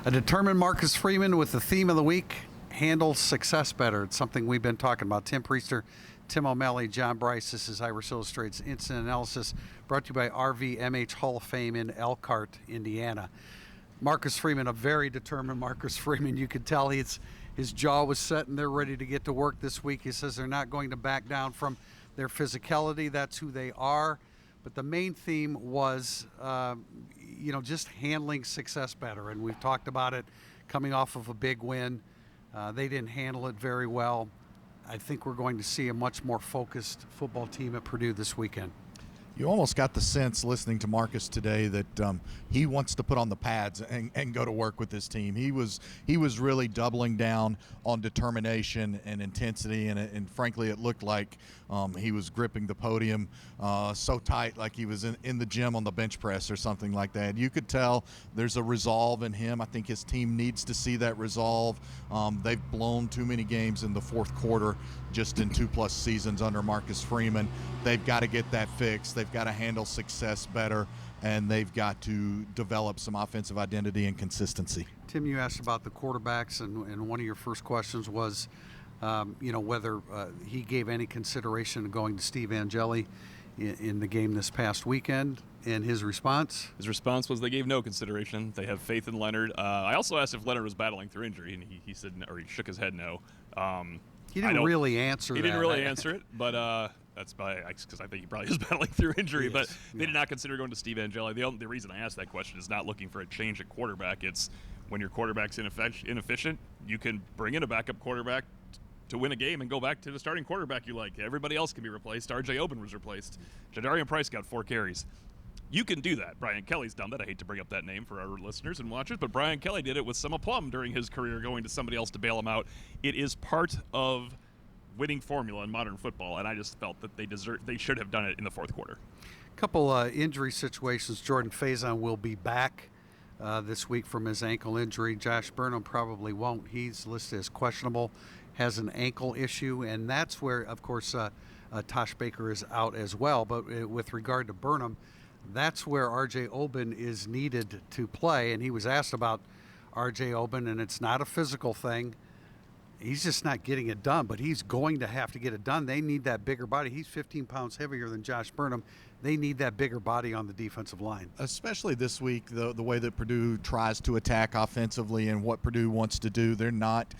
A determined Marcus Freeman with the theme of the week, handles success better. It's something we've been talking about. Tim Priester, Tim O'Malley, John Brice. This is Irish Illustrated's Instant Analysis, brought to you by RVMH Hall of Fame in Elkhart, Indiana. Marcus Freeman, a very determined Marcus Freeman. You could tell his jaw was set and they're ready to get to work this week. He says they're not going to back down from their physicality. That's who they are. But the main theme was, just handling success better. And we've talked about it coming off of a big win. They didn't handle it very well. I think we're going to see a much more focused football team at Purdue this weekend. You almost got the sense listening to Marcus today that he wants to put on the pads and go to work with this team. He was really doubling down on determination and intensity, and frankly, it looked like he was gripping the podium so tight, like he was in the gym on the bench press or something like that. You could tell there's a resolve in him. I think his team needs to see that resolve. They've blown too many games in the fourth quarter just in 2+ seasons under Marcus Freeman. They've got to get that fixed. They've got to handle success better, and they've got to develop some offensive identity and consistency. Tim, you asked about the quarterbacks, and one of your first questions was, whether he gave any consideration to going to Steve Angeli in the game this past weekend, and his response? His response was they gave no consideration. They have faith in Leonard. I also asked if Leonard was battling through injury, and he said, or he shook his head no. He didn't really answer that. He didn't really answer it, but that's because I think he probably is battling through injury. Yes, but they did not consider going to Steve Angeli. The reason I asked that question is not looking for a change at quarterback. It's when your quarterback's inefficient, you can bring in a backup quarterback to win a game and go back to the starting quarterback you like. Everybody else can be replaced. R.J. Oben was replaced. Jadarian Price got 4 carries. You can do that. Brian Kelly's done that. I hate to bring up that name for our listeners and watchers, but Brian Kelly did it with some aplomb during his career, going to somebody else to bail him out. It is part of winning formula in modern football, and I just felt that they should have done it in the fourth quarter. A couple injury situations. Jordan Faison will be back this week from his ankle injury. Josh Burnham probably won't. He's listed as questionable, has an ankle issue, and that's where, of course, Tosh Baker is out as well. But with regard to Burnham, that's where R.J. Oben is needed to play, and he was asked about R.J. Oben, and it's not a physical thing. He's just not getting it done, but he's going to have to get it done. They need that bigger body. He's 15 pounds heavier than Josh Burnham. They need that bigger body on the defensive line. Especially this week, the way that Purdue tries to attack offensively and what Purdue wants to do. They're not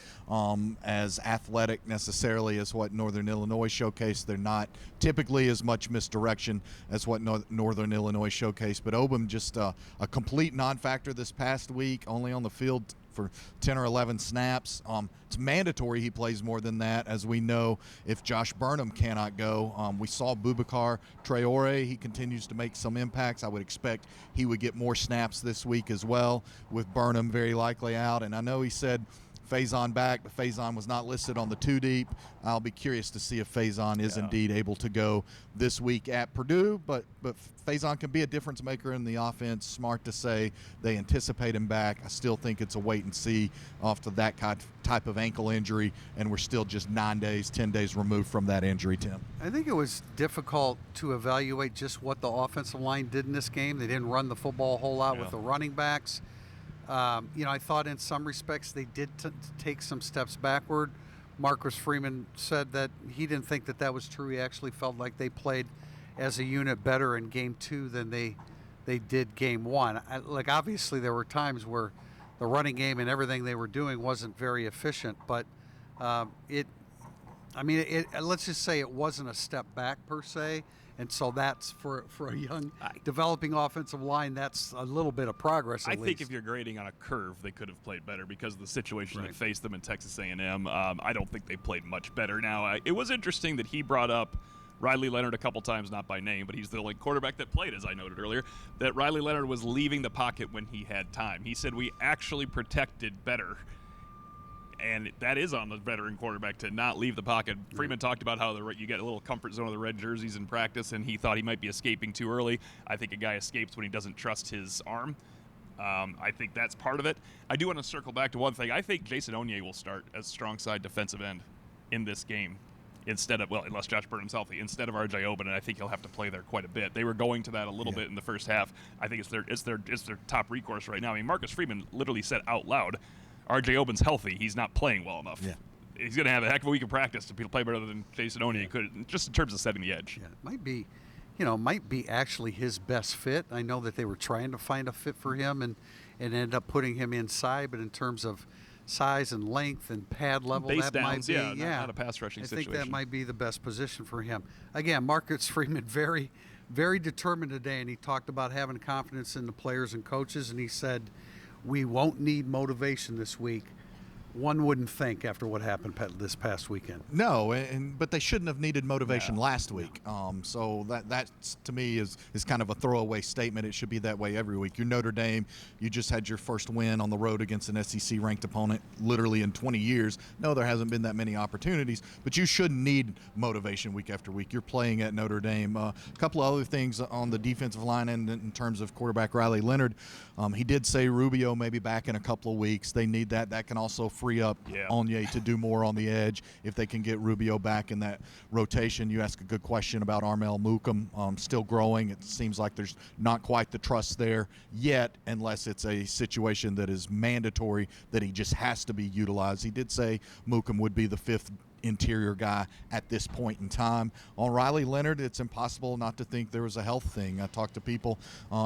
as athletic necessarily as what Northern Illinois showcased. They're not typically as much misdirection as what Northern Illinois showcased. But Oben just a complete non-factor this past week, only on the field for 10 or 11 snaps. It's mandatory he plays more than that, as we know if Josh Burnham cannot go. We saw Boubacar Traore. He continues to make some impacts. I would expect he would get more snaps this week as well, with Burnham very likely out. And I know he said Faison back, but Faison was not listed on the 2-deep. I'll be curious to see if Faison is indeed able to go this week at Purdue, but Faison can be a difference maker in the offense. Smart to say they anticipate him back. I still think it's a wait and see off to that type of ankle injury, and we're still just 10 days removed from that injury, Tim. I think it was difficult to evaluate just what the offensive line did in this game. They didn't run the football a whole lot with the running backs. I thought in some respects they did take some steps backward. Marcus Freeman said that he didn't think that was true. He actually felt like they played as a unit better in game 2 than they did game 1. Obviously there were times where the running game and everything they were doing wasn't very efficient, but let's just say it wasn't a step back per se. And so that's for a young developing offensive line, that's a little bit of progress at least. I think if you're grading on a curve, they could have played better because of the situation that faced them in Texas A&M. I don't think they played much better. Now, it was interesting that he brought up Riley Leonard a couple times, not by name, but he's the only quarterback that played, as I noted earlier, that Riley Leonard was leaving the pocket when he had time. He said we actually protected better. And that is on the veteran quarterback to not leave the pocket. Freeman talked about how you get a little comfort zone of the red jerseys in practice, and he thought he might be escaping too early. I think a guy escapes when he doesn't trust his arm. I think that's part of it. I do want to circle back to one thing. I think Jason Onye will start as strong side defensive end in this game. instead of, well, unless Josh Burnham's healthy, instead of R.J. Oben, and I think he'll have to play there quite a bit. They were going to that a little bit in the first half. I think it's their top recourse right now. I mean, Marcus Freeman literally said out loud, R.J. Oben's healthy. He's not playing well enough. Yeah. He's going to have a heck of a week of practice to play better than Jason Oney could, just in terms of setting the edge. Yeah, it might be actually his best fit. I know that they were trying to find a fit for him and ended up putting him inside, but in terms of size and length and pad level, Base that downs, might be not a pass rushing situation. I think that might be the best position for him. Again, Marcus Freeman, very, very determined today, and he talked about having confidence in the players and coaches, and he said, we won't need motivation this week. One wouldn't think after what happened this past weekend. No, but they shouldn't have needed motivation last week. So that to me is kind of a throwaway statement. It should be that way every week. You're Notre Dame. You just had your first win on the road against an SEC-ranked opponent literally in 20 years. No, there hasn't been that many opportunities, but you shouldn't need motivation week after week. You're playing at Notre Dame. A couple of other things on the defensive line and in terms of quarterback Riley Leonard. He did say Rubio may be back in a couple of weeks. They need that. That can also free up Onye to do more on the edge if they can get Rubio back in that rotation. You ask a good question about Armel Mukum, still growing. It seems like there's not quite the trust there yet, unless it's a situation that is mandatory that he just has to be utilized. He did say Mukum would be the fifth interior guy at this point in time. On Riley Leonard, it's impossible not to think there was a health thing. I talked to people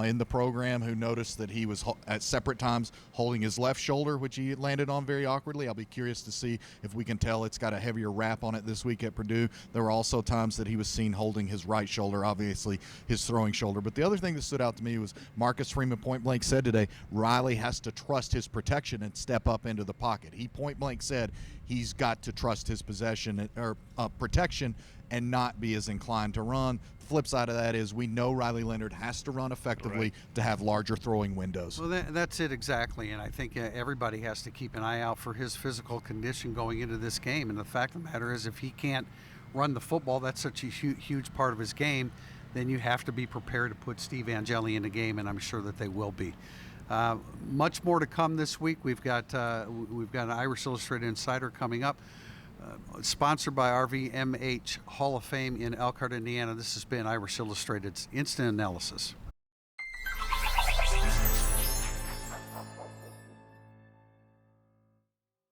in the program who noticed that he was at separate times holding his left shoulder, which he landed on very awkwardly. I'll be curious to see if we can tell it's got a heavier wrap on it this week at Purdue. There were also times that he was seen holding his right shoulder, obviously his throwing shoulder. But the other thing that stood out to me was Marcus Freeman point blank said today, Riley has to trust his protection and step up into the pocket. He point blank said he's got to trust his possession or protection and not be as inclined to run. The flip side of that is we know Riley Leonard has to run effectively to have larger throwing windows. Well, that's it exactly, and I think everybody has to keep an eye out for his physical condition going into this game. And the fact of the matter is, if he can't run the football, that's such a huge part of his game, then you have to be prepared to put Steve Angeli in the game, and I'm sure that they will be. Much more to come this week. We've got an Irish Illustrated Insider coming up, sponsored by RVMH Hall of Fame in Elkhart, Indiana. This has been Irish Illustrated's Instant Analysis.